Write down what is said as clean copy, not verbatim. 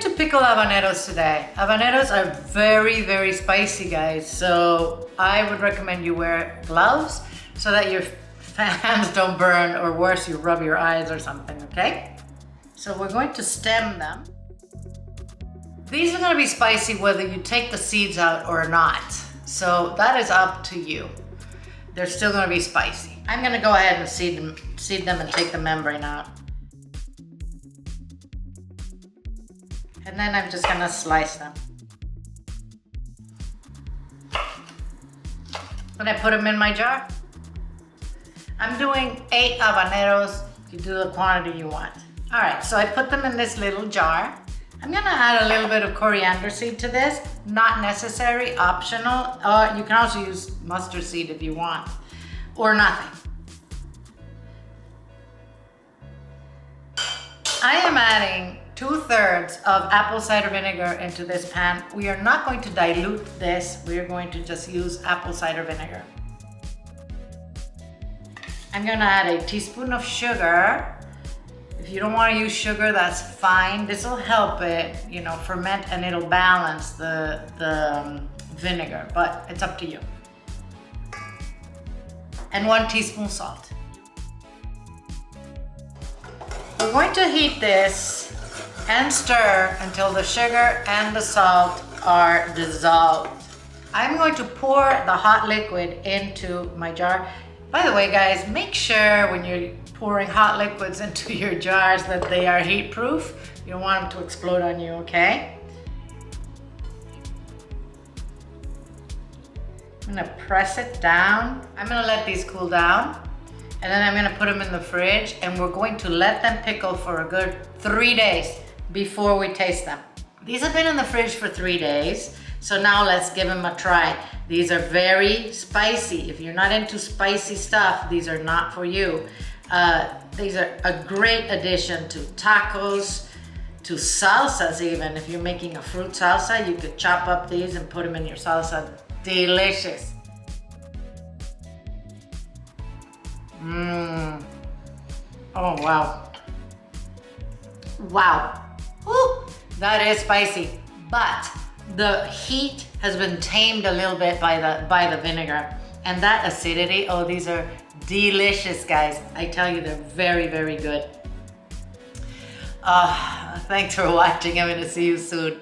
to pickle habaneros today. Habaneros are very, very spicy, guys. So I would recommend you wear gloves so that your hands don't burn, or worse, you rub your eyes or something, okay? So we're going to stem them. These are gonna be spicy whether you take the seeds out or not. So that is up to you. They're still gonna be spicy. I'm gonna go ahead and seed them and take the membrane out. And then I'm just gonna slice them. Then I put them in my jar. I'm doing 8 habaneros. You do the quantity you want. All right, so I put them in this little jar. I'm gonna add a little bit of coriander seed to this. Not necessary, optional. You can also use mustard seed if you want, or nothing. I am adding 2/3 of apple cider vinegar into this pan. We are not going to dilute this. We are going to just use apple cider vinegar. I'm gonna add a teaspoon of sugar. If you don't want to use sugar, that's fine. This will help it, ferment, and it'll balance the vinegar, but it's up to you. And 1 teaspoon salt. We're going to heat this and stir until the sugar and the salt are dissolved. I'm going to pour the hot liquid into my jar. By the way, guys, make sure when you're pouring hot liquids into your jars that they are heat proof. You don't want them to explode on you, okay? I'm gonna press it down. I'm gonna let these cool down, and then I'm gonna put them in the fridge, and we're going to let them pickle for a good 3 days before we taste them. These have been in the fridge for 3 days, so now let's give them a try. These are very spicy. If you're not into spicy stuff, these are not for you. These are a great addition to tacos, to salsas even. If you're making a fruit salsa, you could chop up these and put them in your salsa. Delicious. Oh, wow. Wow. Woo. That is spicy, but the heat has been tamed a little bit by the vinegar, and that acidity. Oh, these are delicious, guys. I tell you, they're very, very good. Thanks for watching. I'm gonna see you soon.